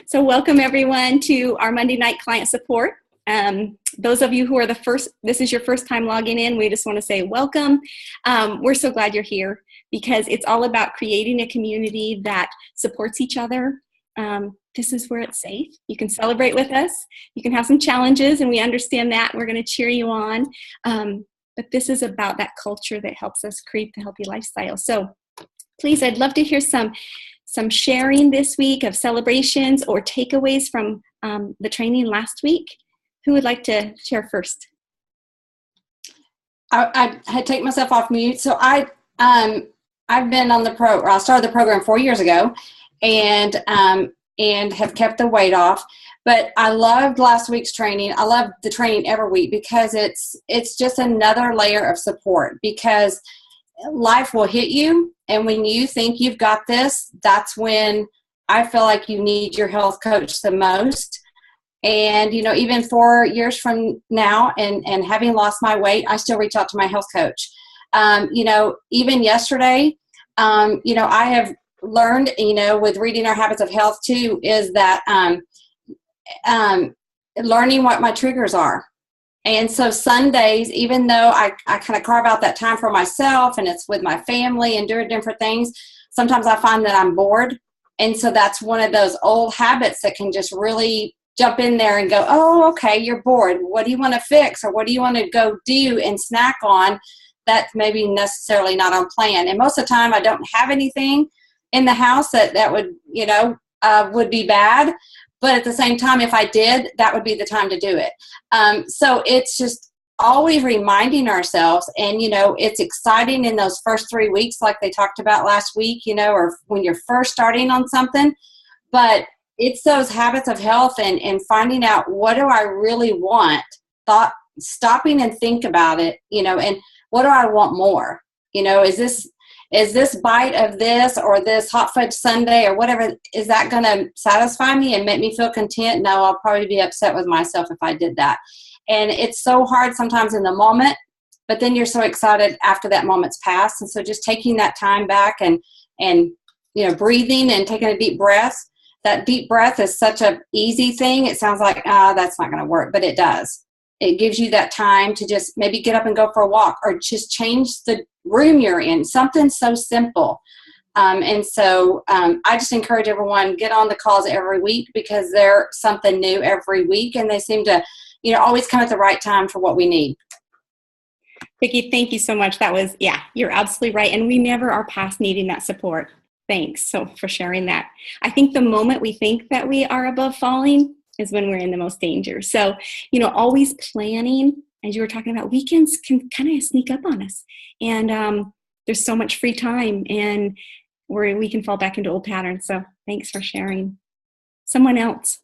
So welcome everyone to our Monday night client support. Those of you who are this is your first time logging in, we just want to say welcome. We're so glad you're here because it's all about creating a community that supports each other. This is where it's safe. You can celebrate with us. You can have some challenges, and we understand that. We're going to cheer you on. But this is about that culture that helps us create the healthy lifestyle. So please, I'd love to hear some sharing this week of celebrations or takeaways from the training last week. Who would like to share first? I had taken myself off mute. So I've been on I started the program 4 years ago and have kept the weight off. But I loved last week's training. I love the training every week because it's just another layer of support, because life will hit you, and when you think you've got this, that's when I feel like you need your health coach the most. And even 4 years from now, and having lost my weight, I still reach out to my health coach. Even yesterday, I have learned, with reading Our Habits of Health too, is that learning what my triggers are. And so Sundays, even though I kind of carve out that time for myself and it's with my family and doing different things, sometimes I find that I'm bored. And so that's one of those old habits that can just really jump in there and go, oh, okay, you're bored. What do you want to fix? Or what do you want to go do and snack on that's maybe necessarily not on plan? And most of the time I don't have anything in the house that would, would be bad. But at the same time, if I did, that would be the time to do it. So it's just always reminding ourselves, and, it's exciting in those first 3 weeks, like they talked about last week, or when you're first starting on something. But it's those habits of health and finding out, what do I really want? Stopping and think about it, and what do I want more? Is this bite of this or this hot fudge sundae or whatever, is that going to satisfy me and make me feel content? No, I'll probably be upset with myself if I did that. And it's so hard sometimes in the moment, but then you're so excited after that moment's passed. And so just taking that time back and breathing and taking a deep breath. That deep breath is such an easy thing. It sounds like, that's not going to work, but it does. It gives you that time to just maybe get up and go for a walk, or just change the room you're in, something so simple. And so I just encourage everyone, get on the calls every week, because they're something new every week, and they seem to, always come at the right time for what we need. Vicki, thank you so much. That was, you're absolutely right. And we never are past needing that support. Thanks for sharing that. I think the moment we think that we are above falling is when we're in the most danger. So, always planning, as you were talking about, weekends can kind of sneak up on us. And there's so much free time, and where we can fall back into old patterns. So thanks for sharing. Someone else.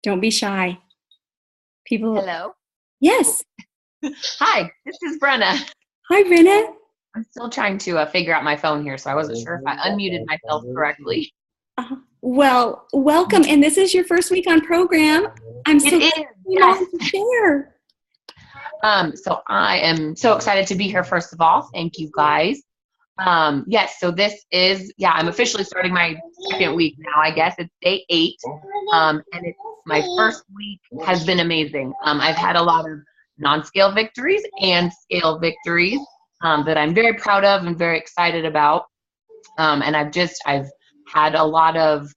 Don't be shy. People. Hello. Yes. Hi, this is Brenna. Hi, Brenna. I'm still trying to figure out my phone here, so I wasn't sure if I unmuted myself correctly. Well, welcome. And this is your first week on program. I'm so excited to share. So I am so excited to be here, first of all. Thank you, guys. Yes, so this is, I'm officially starting my second week now, I guess. It's day 8. And my first week has been amazing. I've had a lot of non-scale victories and scale victories that I'm very proud of and very excited about. And I've had a lot of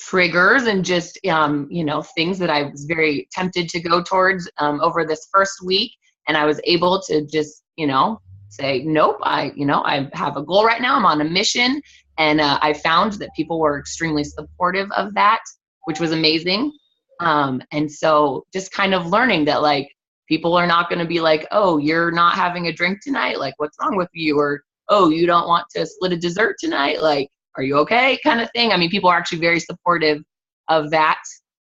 triggers and just, things that I was very tempted to go towards over this first week. And I was able to just, say, nope, I have a goal right now. I'm on a mission. And I found that people were extremely supportive of that, which was amazing. And so just kind of learning that, like, people are not going to be like, oh, you're not having a drink tonight. Like, what's wrong with you? Or, oh, you don't want to split a dessert tonight. Like, are you okay? Kind of thing. I mean, people are actually very supportive of that.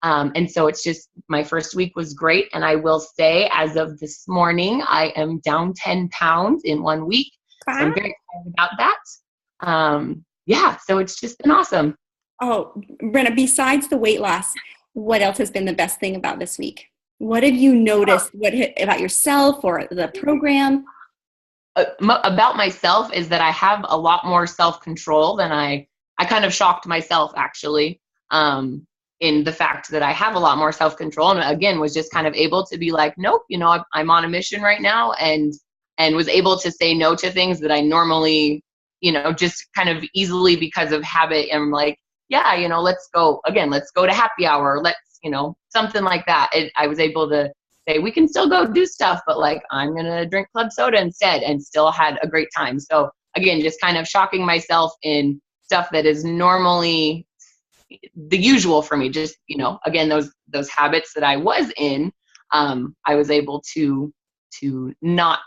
And so it's just, my first week was great. And I will say, as of this morning, I am down 10 pounds in 1 week. So I'm very excited about that. So it's just been awesome. Oh, Brenna, besides the weight loss, what else has been the best thing about this week? What have you noticed? What about yourself or the program? about myself is that I have a lot more self-control than I kind of shocked myself actually, in the fact that I have a lot more self-control, and again, was just kind of able to be like, nope, I'm on a mission right now, and was able to say no to things that I normally, just kind of easily because of habit. And like, yeah, let's go to happy hour. Let's, something like that. I was able to say, we can still go do stuff, but like, I'm going to drink club soda instead, and still had a great time. So again, just kind of shocking myself in stuff that is normally the usual for me. Just, again, those habits that I was in, I was able to not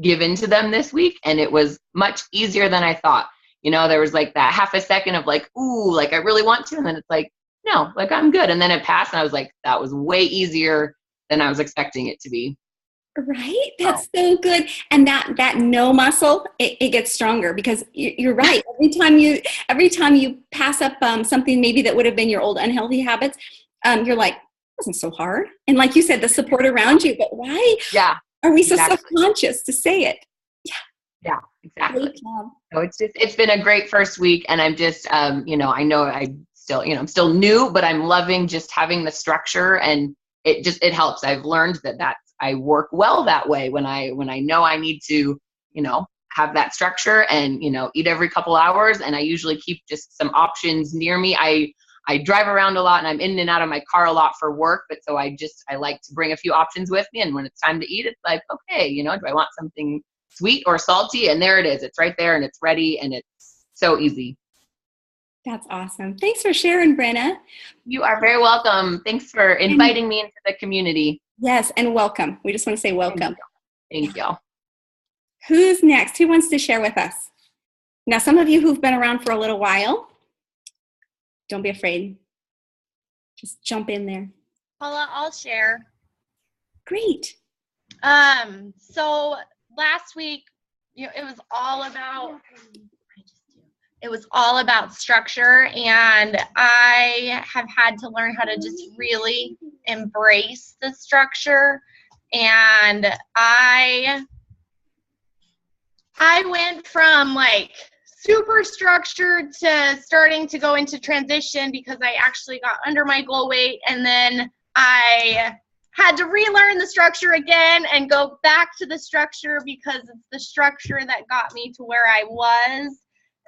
give into them this week. And it was much easier than I thought. There was like that half a second of like, ooh, like I really want to. And then it's like, no, like I'm good. And then it passed and I was like, that was way easier than I was expecting it to be. Right? That's so good. And that no muscle, it gets stronger, because you're right. Every time you pass up something maybe that would have been your old unhealthy habits, you're like, it wasn't so hard. And like you said, the support around you, but why are we so self-conscious to say it? Yeah, exactly. So it's been a great first week, and I'm just, I know I'm still new, but I'm loving just having the structure, and it helps. I've learned that I work well that way when I know I need to, have that structure and, eat every couple hours. And I usually keep just some options near me. I drive around a lot, and I'm in and out of my car a lot for work. But so I like to bring a few options with me. And when it's time to eat, it's like, okay, do I want something sweet or salty? And there it is. It's right there and it's ready, and it's so easy. That's awesome. Thanks for sharing, Brenna. You are very welcome. Thanks for inviting me into the community. Yes, and welcome. We just want to say welcome. Thank you. Who's next? Who wants to share with us? Now, some of you who've been around for a little while, don't be afraid. Just jump in there. Paula, I'll share. Great. So last week, it was all about structure, and I have had to learn how to just really embrace the structure. And I went from like super structured to starting to go into transition because I actually got under my goal weight, and then I had to relearn the structure again and go back to the structure because it's the structure that got me to where I was.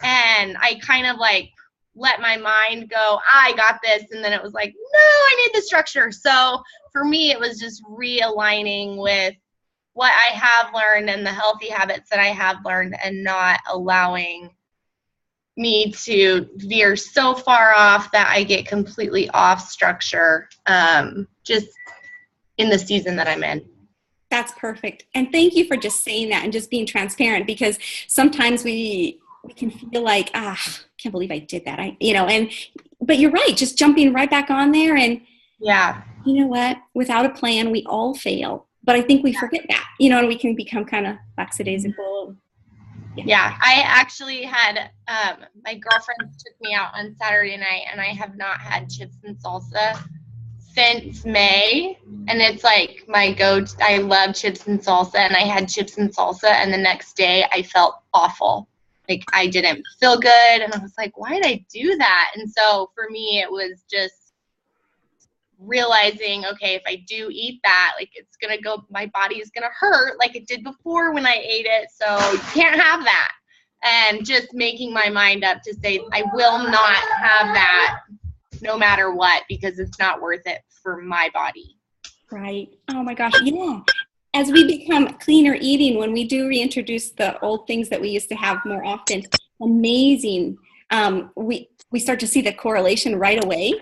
And I kind of like let my mind go, I got this. And then it was like, no, I need the structure. So for me, it was just realigning with what I have learned and the healthy habits that I have learned, and not allowing me to veer so far off that I get completely off structure, just in the season that I'm in. That's perfect. And thank you for just saying that and just being transparent, because sometimes we can feel like, can't believe I did that. But you're right. Just jumping right back on there. And yeah, you know what? Without a plan, we all fail. But I think we forget that, and we can become kind of lackadaisical. Yeah. I actually had, my girlfriend took me out on Saturday night, and I have not had chips and salsa since May, and it's like my go-to. I love chips and salsa, and I had chips and salsa, and the next day I felt awful. Like I didn't feel good, and I was like, why did I do that? And so for me, it was just realizing, okay, if I do eat that, like it's gonna go, my body is gonna hurt like it did before when I ate it, so you can't have that. And just making my mind up to say, I will not have that no matter what, because it's not worth it for my body. Right. Oh my gosh. Yeah. As we become cleaner eating, when we do reintroduce the old things that we used to have more often, amazing. We start to see the correlation right away.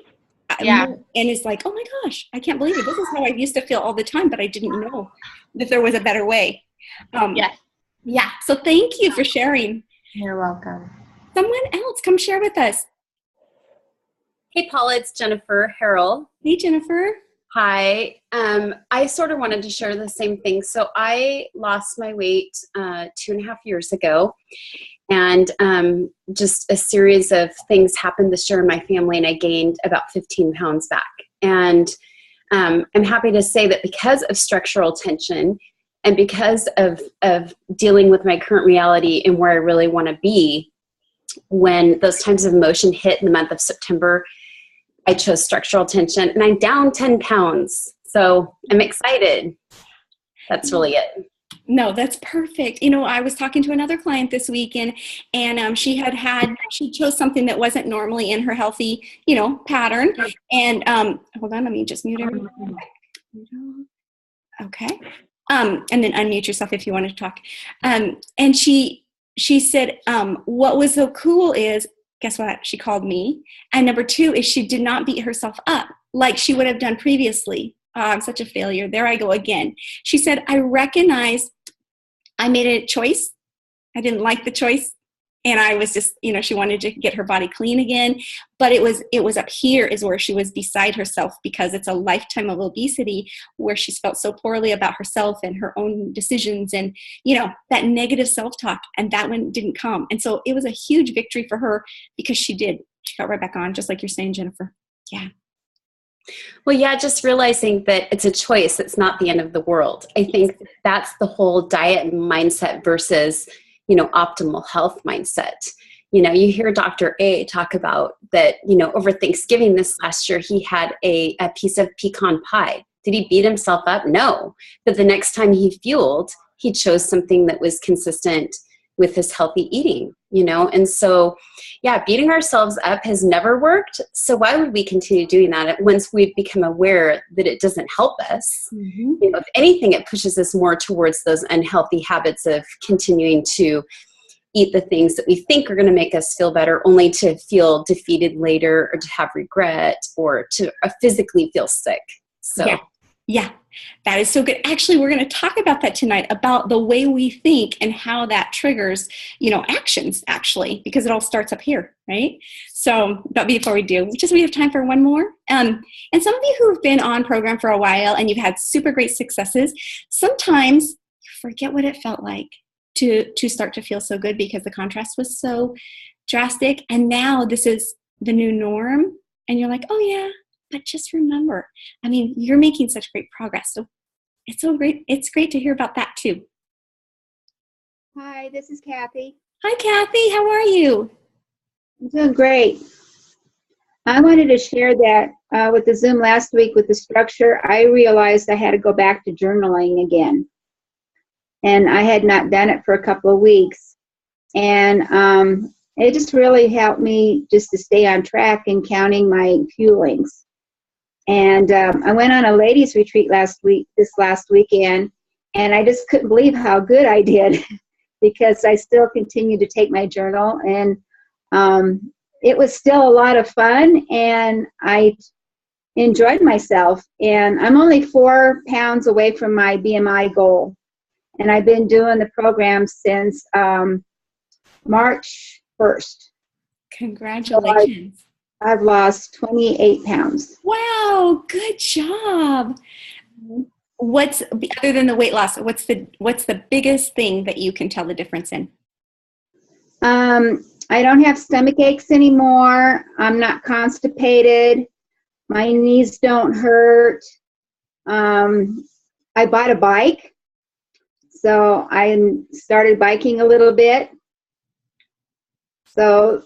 Yeah. And it's like, oh my gosh, I can't believe it. This is how I used to feel all the time, but I didn't know that there was a better way. Yes. Yeah. So thank you for sharing. You're welcome. Someone else, come share with us. Hey, Paula, it's Jennifer Harrell. Hey, Jennifer. Hi. I sort of wanted to share the same thing. So I lost my weight 2.5 years ago, and just a series of things happened this year in my family, and I gained about 15 pounds back. And I'm happy to say that because of structural tension And because of dealing with my current reality and where I really want to be, when those times of emotion hit in the month of September, I chose structural tension, and I'm down 10 pounds. So I'm excited. That's really it. No, that's perfect. You know, I was talking to another client this week, and she chose something that wasn't normally in her healthy, you know, pattern. And hold on, let me just mute everyone. Okay. And then unmute yourself if you want to talk. And she said, what was so cool is, guess what? She called me. And number 2 is she did not beat herself up like she would have done previously. Oh, I'm such a failure. There I go again. She said, I recognized I made a choice. I didn't like the choice. And I was just, you know, she wanted to get her body clean again. But it was up here is where she was beside herself, because it's a lifetime of obesity where she's felt so poorly about herself and her own decisions and, you know, that negative self-talk. And that one didn't come. And so it was a huge victory for her because she got right back on, just like you're saying, Jennifer. Yeah. Well, yeah, just realizing that it's a choice. It's not the end of the world. I think that's the whole diet mindset versus, you know, optimal health mindset. You know, you hear Dr. A talk about that, you know, over Thanksgiving this last year, he had a piece of pecan pie. Did he beat himself up? No. But the next time he fueled, he chose something that was consistent with his healthy eating, you know? And so, yeah, beating ourselves up has never worked. So why would we continue doing that once we've become aware that it doesn't help us? Mm-hmm. You know, if anything, it pushes us more towards those unhealthy habits of continuing to eat the things that we think are going to make us feel better, only to feel defeated later or to have regret or to physically feel sick. So yeah, that is so good. Actually, we're going to talk about that tonight, about the way we think and how that triggers, you know, actions, actually, because it all starts up here, right? So, but before we do, we have time for one more. And some of you who have been on program for a while and you've had super great successes, sometimes you forget what it felt like to start to feel so good because the contrast was so drastic. And now this is the new norm. And you're like, oh yeah. But just remember, I mean, you're making such great progress. So it's so great. It's great to hear about that too. Hi, this is Kathy. Hi, Kathy. How are you? I'm doing great. I wanted to share that with the Zoom last week with the structure, I realized I had to go back to journaling again. And I had not done it for a couple of weeks. And it just really helped me just to stay on track and counting my fuelings. And I went on a ladies' retreat this last weekend, and I just couldn't believe how good I did because I still continue to take my journal, and it was still a lot of fun, and I enjoyed myself. And I'm only 4 pounds away from my BMI goal, and I've been doing the program since March 1st. Congratulations. So I've lost 28 pounds. Wow, good job. What's, other than the weight loss, what's the biggest thing that you can tell the difference in? I don't have stomach aches anymore. I'm not constipated. My knees don't hurt. I bought a bike, so I started biking a little bit. So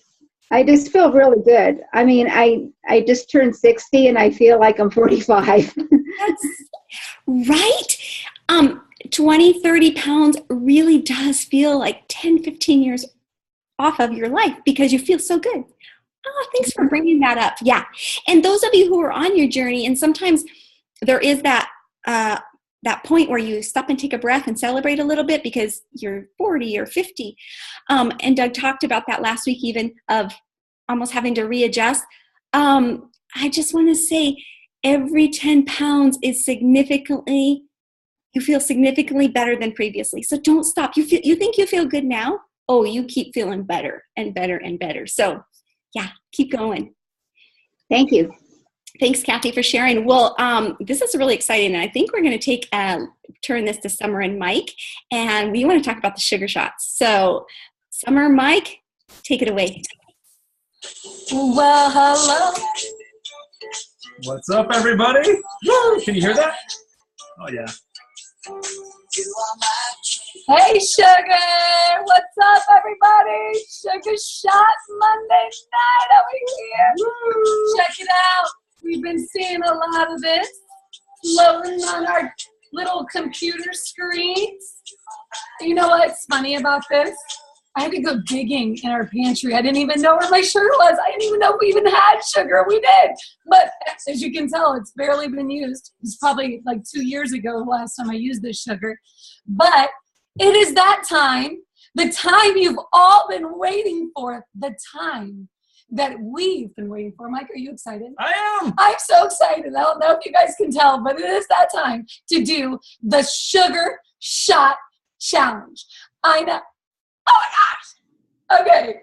I just feel really good. I mean, I just turned 60 and I feel like I'm 45. That's right. 20, 30 pounds really does feel like 10, 15 years off of your life because you feel so good. Oh, thanks for bringing that up. Yeah. And those of you who are on your journey, and sometimes there is that point where you stop and take a breath and celebrate a little bit because you're 40 or 50. And Doug talked about that last week, even of almost having to readjust. I just want to say every 10 pounds is you feel significantly better than previously. So don't stop. You think you feel good now? Oh, you keep feeling better and better and better. So yeah, keep going. Thank you. Thanks, Kathy, for sharing. Well, this is really exciting, and I think we're going to turn this to Summer and Mike, and we want to talk about the sugar shots. So, Summer, Mike, take it away. Well, hello. What's up, everybody? Woo! Can you hear that? Oh, yeah. Hey, Sugar! What's up, everybody? Sugar Shot Monday night over here. Woo. Check it out. We've been seeing a lot of this floating on our little computer screens. You know what's funny about this? I had to go digging in our pantry. I didn't even know where my sugar was. I didn't even know we even had sugar. We did. But as you can tell, it's barely been used. It's probably like 2 years ago the last time I used this sugar. But it is that time, the time you've all been waiting for, the time that we've been waiting for. Mike, are you excited? I am. I'm so excited. I don't know if you guys can tell, but it is that time to do the Sugar Shot Challenge. I know. Oh my gosh. Okay.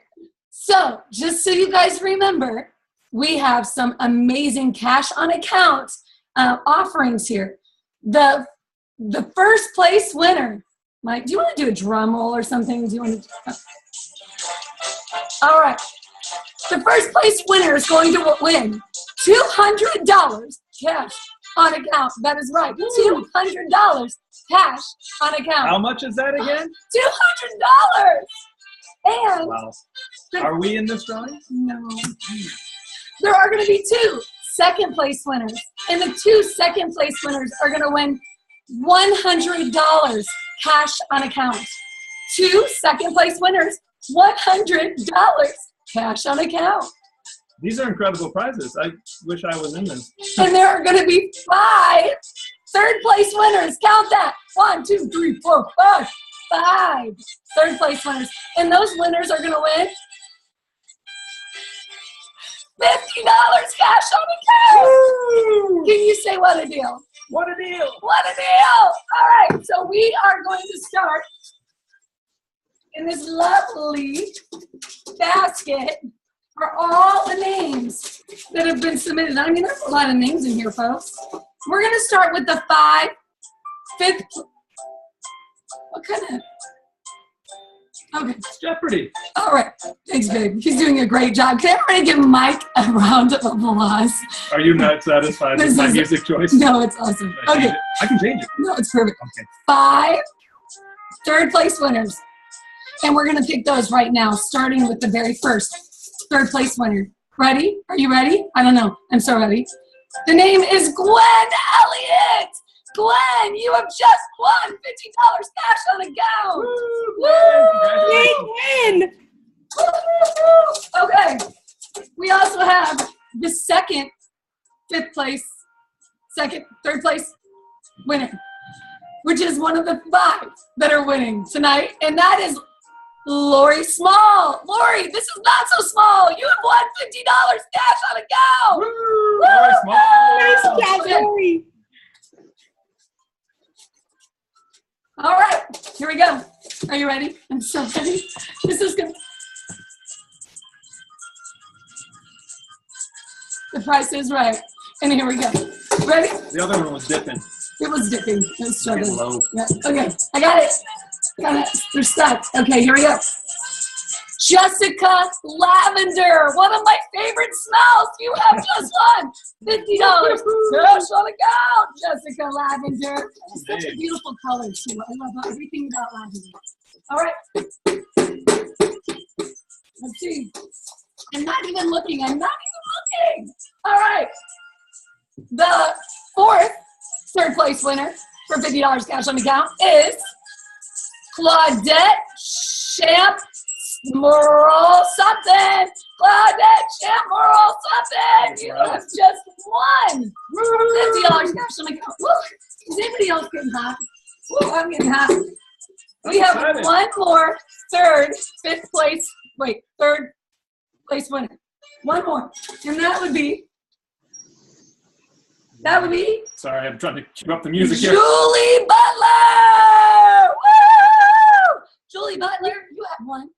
So just so you guys remember, we have some amazing cash on account offerings here. The first place winner. Mike, do you want to do a drum roll or something? Do you want to? All right. The first place winner is going to win $200 cash on account. That is right. $200 cash on account. How much is that again? $200. And wow. Are we in this drawing? No. There are going to be 2 second place winners. And the 2 second place winners are going to win $100 cash on account. 2 second place winners, $100 cash on account. These are incredible prizes. I wish I was in this. And there are going to be 5 third place winners. Count that. 1, 2, 3, 4, 5. 5 third place winners. And those winners are going to win $50 cash on account. Woo! Can you say what a deal? What a deal. What a deal. All right. So we are going to start in this lovely basket for all the names that have been submitted. I mean, there's a lot of names in here, folks. We're going to start with the 5 fifth. What kind of? Okay. It's Jeopardy. All right. Thanks, babe. He's doing a great job. Can everybody give Mike a round of applause? Are you not satisfied with my music choice? No, it's awesome. Okay. I can change it. No, it's perfect. Okay. 5 third place winners. And we're going to pick those right now, starting with the very first third place winner. Ready? Are you ready? I don't know. I'm so ready. The name is Gwen Elliott. Gwen, you have just won $50 cash on account. Yay, Gwen! Okay. We also have the third place winner, which is one of the 5 that are winning tonight, and that is Lori Small. Lori, this is not so small. You have won $50 cash on account. Woo! Lori Small. Nice job, Lori. All right, here we go. Are you ready? I'm so ready. This is good. The price is right. And here we go. Ready? The other one was dipping. It was dipping. It was struggling. Low. Yeah. Okay, I got it. Got it. They're stuck. Okay, here we go. Jessica Lavender, one of my favorite smells. You have just won $50 cash on account, Jessica Lavender. It's such a beautiful color, too. I love everything about lavender. All right. Let's see. I'm not even looking. All right. The 4th third place winner for $50 cash on account is Claudette Champ Moral something. Claudette Champ Moral something. You have just won $50 cash on account. Woo. Is anybody else getting hot? Woo, I'm getting hot. We have one more third place winner. One more. And that would be Sorry, I'm trying to keep up the music here. Julie Butler! Woo! Julie Butler, you have won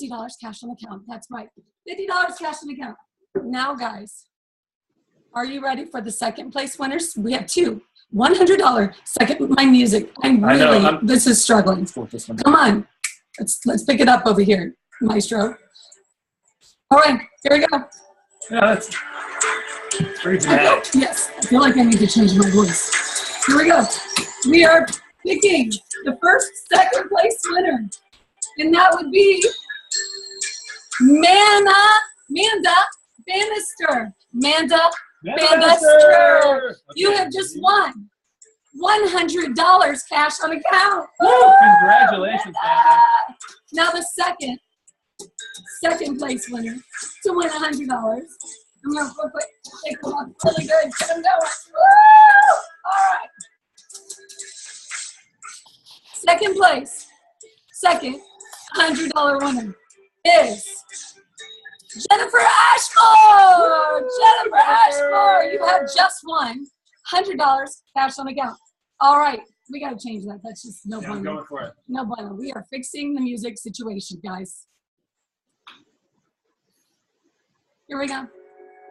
$20 cash on account. That's right. $50 cash on account. Now, guys, are you ready for the second place winners? We have 2. $100 second. My music. This is struggling. Come on. Let's pick it up over here, Maestro. All right, here we go. Yeah, that's pretty dramatic. Yes, I feel like I need to change my voice. Here we go. We are picking the first, second place winner. And that would be Manda Bannister. Manda Bannister. You have just won $100 cash on account. Woo! Congratulations, Amanda. Now the second place winner to win $100. I'm gonna quickly take them off really good. Get them going. Woo! All right. Second place, second $100 winner is Jennifer Ashmore. Jennifer Ashmore, you have just won $100 cash on account. All right, we got to change that. That's just no I'm bueno. going for it. No bueno. We are fixing the music situation, guys. Here we go.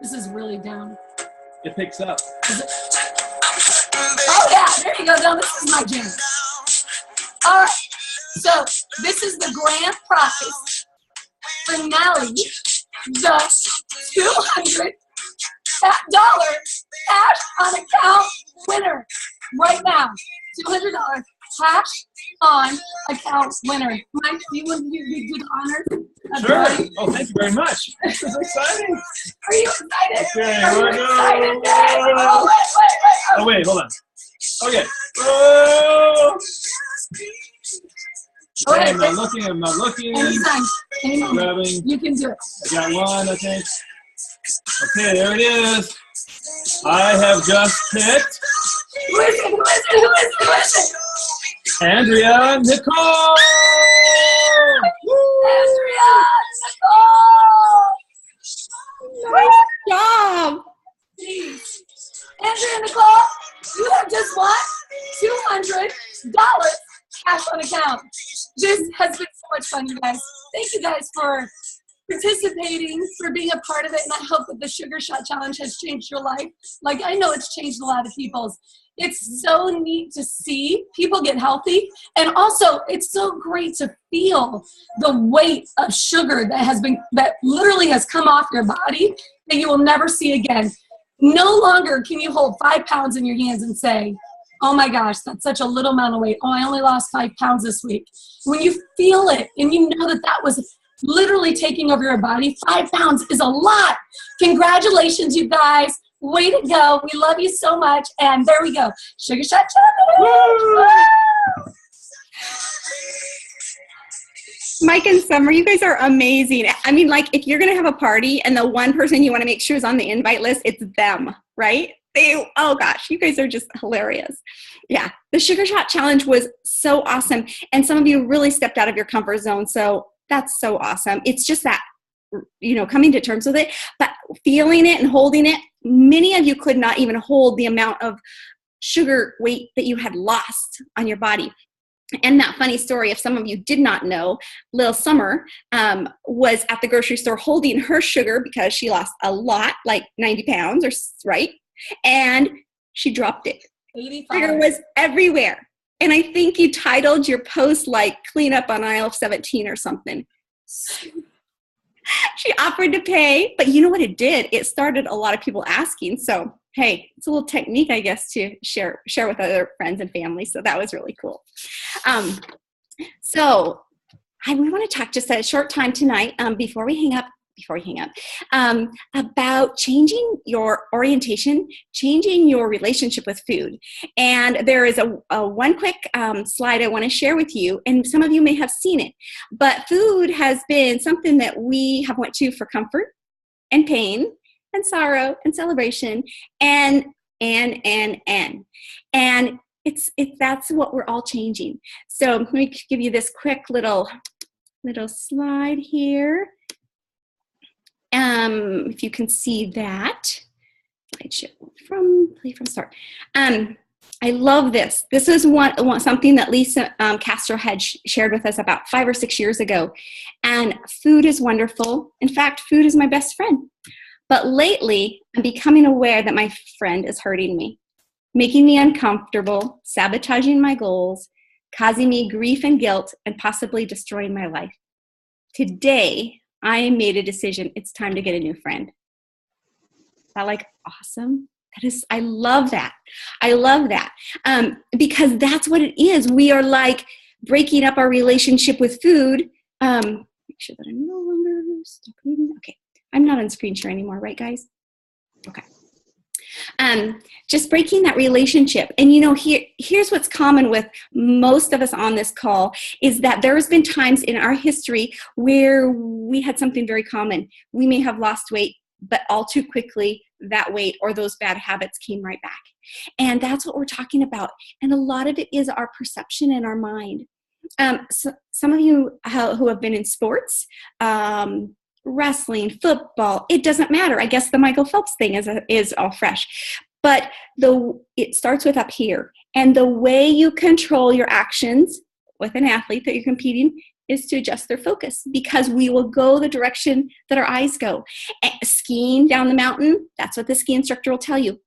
This is really down. It picks up. Oh yeah, there you go. Now this is my jam. All right. So this is the grand prize finale. The $200 cash on account winner right now. $200 cash on account winner. Mike, do you want to do the honors? Sure. Oh, thank you very much. This is exciting. Are you excited? Okay, Are you here we go. excited? Oh, wait. Oh, wait, hold on. Okay. Oh. Okay. I'm not looking. Anytime. I'm Anytime. grabbing. You can do it. I got one, I think. Okay, there it is. I have just picked Who is it? Andrea Nicole. Andrea Nicole! Nice job. Please. Andrea Nicole, you have just won $200 cash on account. This has been so much fun, you guys. Thank you guys for participating, for being a part of it, and I hope that the Sugar Shot Challenge has changed your life. Like, I know it's changed a lot of people's. It's so neat to see people get healthy, and also it's so great to feel the weight of sugar that literally has come off your body that you will never see again. No longer can you hold 5 pounds in your hands and say, oh my gosh, that's such a little amount of weight. Oh, I only lost 5 pounds this week. When you feel it and you know that that was literally taking over your body, 5 pounds is a lot. Congratulations, you guys. Way to go. We love you so much. And there we go. Sugar Shot Challenge. Mike and Summer, you guys are amazing. I mean, like, if you're going to have a party and the one person you want to make sure is on the invite list, it's them, right? Oh gosh, you guys are just hilarious. Yeah, the Sugar Shot Challenge was so awesome. And some of you really stepped out of your comfort zone. So that's so awesome. It's just that, coming to terms with it, but feeling it and holding it. Many of you could not even hold the amount of sugar weight that you had lost on your body. And that funny story, if some of you did not know, Lil Summer was at the grocery store holding her sugar because she lost a lot, like 90 pounds, right? And she dropped it. 85. Sugar was everywhere. And I think you titled your post like "Clean Up on Aisle 17" or something. She offered to pay, but you know what it did? It started a lot of people asking. So, hey, it's a little technique, I guess, to share with other friends and family. So that was really cool. We want to talk just a short time tonight before we hang up, about changing your orientation, changing your relationship with food. And there is a one quick slide I want to share with you, and some of you may have seen it, but food has been something that we have went to for comfort and pain and sorrow and celebration and it's that's what we're all changing. So let me give you this quick little slide here. If you can see that, play from start. I love this. This is something that Lisa Castro had shared with us about 5 or 6 years ago. And food is wonderful. In fact, food is my best friend. But lately, I'm becoming aware that my friend is hurting me, making me uncomfortable, sabotaging my goals, causing me grief and guilt, and possibly destroying my life. Today, I made a decision. It's time to get a new friend. Is that like awesome? I love that. I love that. Because that's what it is. We are like breaking up our relationship with food. Make sure that I'm no longer stop eating. Okay. I'm not on screen share anymore, right, guys? Okay. Just breaking that relationship. And here's what's common with most of us on this call is that there has been times in our history where we had something very common. We may have lost weight, but all too quickly that weight or those bad habits came right back. And that's what we're talking about. And a lot of it is our perception in our mind. So some of you who have been in sports, wrestling, football, it doesn't matter. I guess the Michael Phelps thing is all fresh. But it starts with up here. And the way you control your actions with an athlete that you're competing is to adjust their focus, because we will go the direction that our eyes go. Skiing down the mountain, that's what the ski instructor will tell you.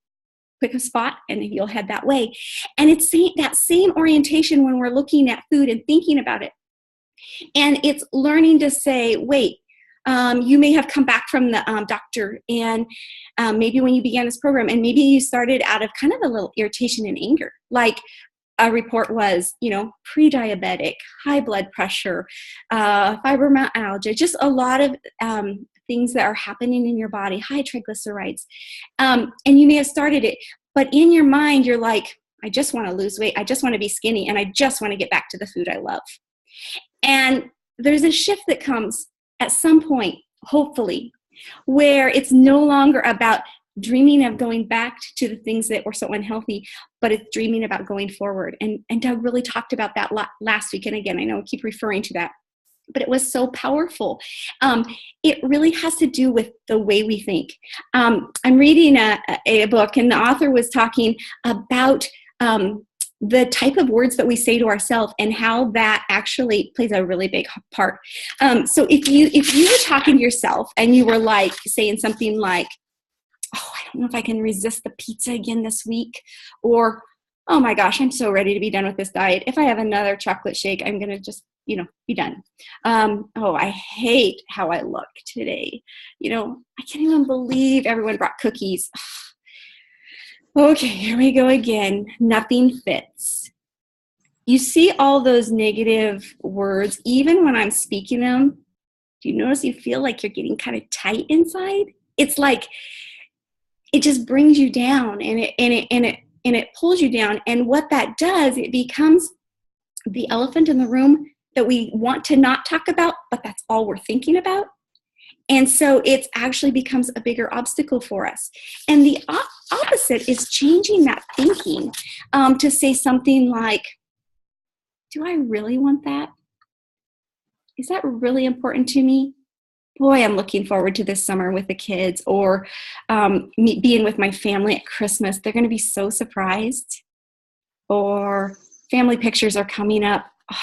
Pick a spot and you'll head that way. And it's that same orientation when we're looking at food and thinking about it. And it's learning to say, wait, you may have come back from the doctor, and maybe when you began this program, and maybe you started out of kind of a little irritation and anger, like a report was, pre-diabetic, high blood pressure, fibromyalgia, just a lot of things that are happening in your body, high triglycerides. And you may have started it, but in your mind, you're like, I just want to lose weight. I just want to be skinny, and I just want to get back to the food I love. And there's a shift that comes at some point, hopefully, where it's no longer about dreaming of going back to the things that were so unhealthy, but it's dreaming about going forward. And Doug really talked about that last week. And again, I know I keep referring to that, but it was so powerful. It really has to do with the way we think. I'm reading a book, and the author was talking about the type of words that we say to ourselves and how that actually plays a really big part. So if you were talking to yourself and you were like saying something like, oh, I don't know if I can resist the pizza again this week, or, oh my gosh, I'm so ready to be done with this diet. If I have another chocolate shake, I'm going to just, be done. Oh, I hate how I look today. I can't even believe everyone brought cookies. Okay, here we go again. Nothing fits. You see all those negative words, even when I'm speaking them, do you notice you feel like you're getting kind of tight inside? It's like, it just brings you down, and it pulls you down. And what that does, it becomes the elephant in the room that we want to not talk about, but that's all we're thinking about. And so it actually becomes a bigger obstacle for us. And the opposite is changing that thinking to say something like, do I really want that? Is that really important to me? Boy, I'm looking forward to this summer with the kids, or me being with my family at Christmas. They're going to be so surprised. Or family pictures are coming up. Oh,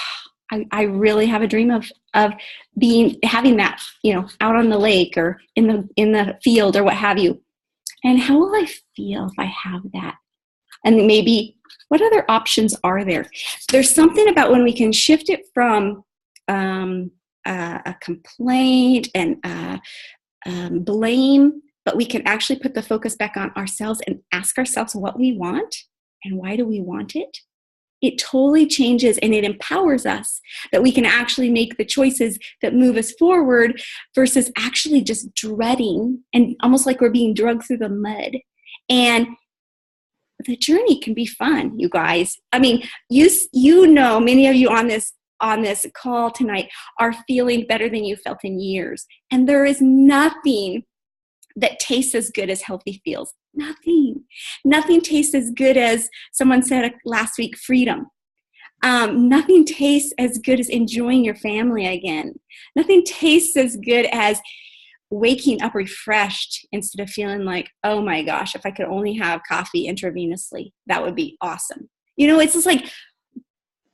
I really have a dream of having that, out on the lake or in the field or what have you. And how will I feel if I have that? And maybe what other options are there? There's something about when we can shift it from a complaint and blame, but we can actually put the focus back on ourselves and ask ourselves what we want and why do we want it. It totally changes, and it empowers us that we can actually make the choices that move us forward versus actually just dreading and almost like we're being drugged through the mud. And the journey can be fun, you guys. I mean, many of you on this call tonight are feeling better than you felt in years. And there is nothing that tastes as good as healthy feels. Nothing tastes as good as someone said last week, freedom. Nothing tastes as good as enjoying your family again. Nothing tastes as good as waking up refreshed instead of feeling like, oh my gosh, if I could only have coffee intravenously, that would be awesome. It's just like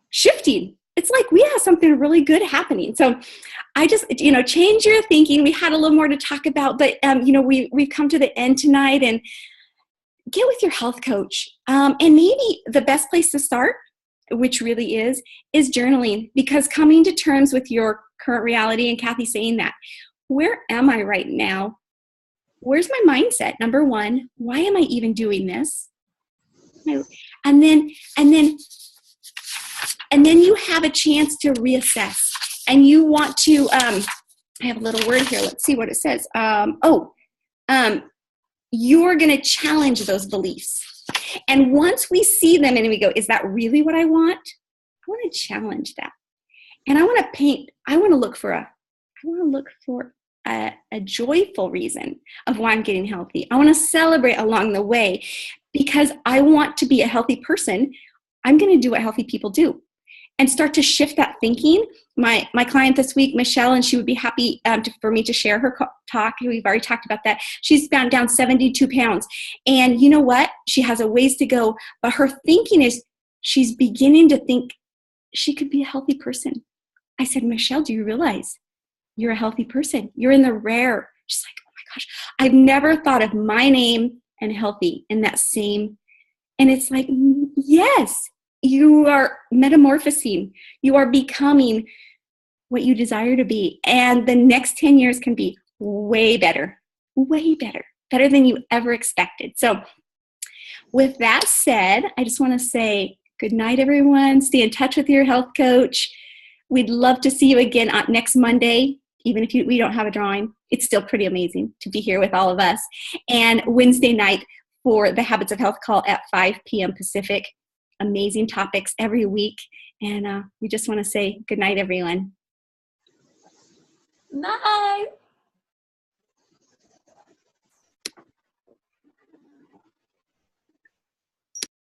shifting. It's like we have something really good happening. So I just, change your thinking. We had a little more to talk about, but, we've come to the end tonight, and get with your health coach. And maybe the best place to start, which really is journaling, because coming to terms with your current reality, and Kathy saying that, where am I right now? where's my mindset? Number one, why am I even doing this? And then you have a chance to reassess, and you want to, I have a little word here. Let's see what it says. You're going to challenge those beliefs. And once we see them and we go, is that really what I want? I want to challenge that. And I want to look for a joyful reason of why I'm getting healthy. I want to celebrate along the way because I want to be a healthy person. I'm going to do what healthy people do and start to shift that thinking. My client this week, Michelle, and she would be happy for me to share her talk. We've already talked about that. She's found down 72 pounds. And you know what? She has a ways to go, but her thinking is she's beginning to think she could be a healthy person. I said, Michelle, do you realize you're a healthy person? You're in the rare. She's like, oh my gosh, I've never thought of my name and healthy in that same. And it's like, yes, you are metamorphosing. You are becoming what you desire to be. And the next 10 years can be way better than you ever expected. So with that said, I just want to say good night, everyone. Stay in touch with your health coach. We'd love to see you again on next Monday. Even if we don't have a drawing, it's still pretty amazing to be here with all of us. And Wednesday night for the Habits of Health call at 5 p.m. Pacific. Amazing topics every week. And we just want to say good night, everyone. Night.